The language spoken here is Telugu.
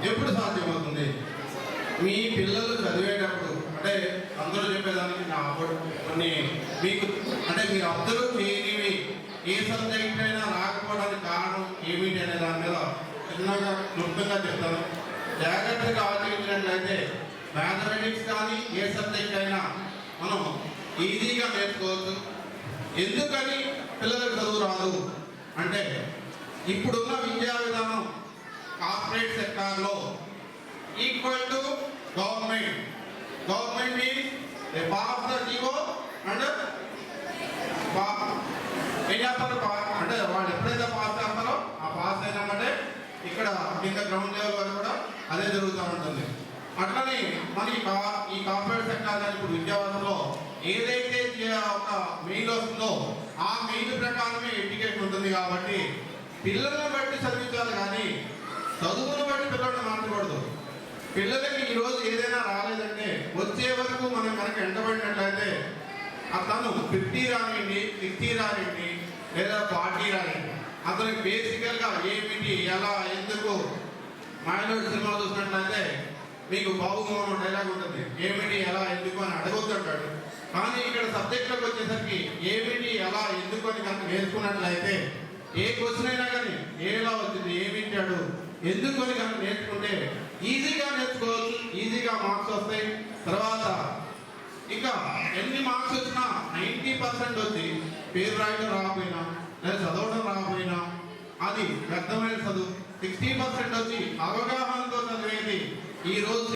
ఎప్పుడు సాధ్యమవుతుంది? మీ పిల్లలు చదివేటప్పుడు అంటే అందరూ చెప్పేదానికి నా కొన్ని మీకు అంటే మీరు అందరూ చేయనివి ఏ సబ్జెక్ట్ అయినా రాకపోవడానికి కారణం ఏమిటి అనే దాని మీద చిన్నగా క్లుప్తంగా చెప్తాను. జాగ్రత్తగా ఆచరించినట్లయితే మ్యాథమెటిక్స్ కానీ ఏ సబ్జెక్ట్ అయినా మనం ఈజీగా నేర్చుకోవచ్చు. ఎందుకని పిల్లలకు చదువు రాదు అంటే ఇప్పుడున్న విద్యా విధానం కార్పొరేట్ సెక్టార్లో equal to government. Government means they pass the GO and ఏం చేస్తారు అంటే వాళ్ళు ఎప్పుడైతే పాస్ చేస్తారో ఆ పాస్ అయినామంటే ఇక్కడ కింద గ్రౌండ్ లెవెల్ వరకు కూడా అదే జరుగుతూ ఉంటుంది. అట్లనే మన ఈ కార్పొరేట్ సెక్టార్ కానీ ఇప్పుడు విద్యావస్థలో ఏదైతే ఒక మెయిల్ వస్తుందో ఆ మెయిల్ ప్రకారమే ఎడ్యుకేషన్ ఉంటుంది. కాబట్టి పిల్లలను బట్టి చదివించాలి కానీ చదువును బట్టి పిల్లల్ని మార్చకూడదు. పిల్లలకి ఈరోజు ఏదైనా రాలేదంటే వచ్చే వరకు మనం కనుక ఎంటబడినట్లయితే అతను 50 రానివ్వండి, 60 రానివ్వండి లేదా 40 రానివ్వండి, అతనికి బేసికల్గా ఏమిటి ఎలా ఎందుకు మాయలోడి సినిమా చూసినట్లయితే మీకు బాబుమోహన్ డైలాగ్ ఉంటుంది, ఏమిటి ఎలా ఎందుకు అని అడగొద్దంటాడు. కానీ ఇక్కడ సబ్జెక్ట్లోకి వచ్చేసరికి ఏమిటి ఎలా ఎందుకు అని కనుక నేర్చుకున్నట్లయితే ఏ క్వశ్చన్ అయినా కానీ ఎలా వచ్చింది ఏమింటాడు ఎందుకు అని కనుక నేర్చుకుంటే ఈజీగా నేర్చుకోవచ్చు, ఈజీగా మార్క్స్ వస్తాయి. తర్వాత ఇంకా ఎన్ని మార్క్స్ వచ్చినా 90% వచ్చి పేరు రాయడం రాకపోయినా లేదా చదవడం రాకపోయినా అది వ్యర్థమైన చదువు. 60% వచ్చి అవగాహనతో చదివేది ఈరోజు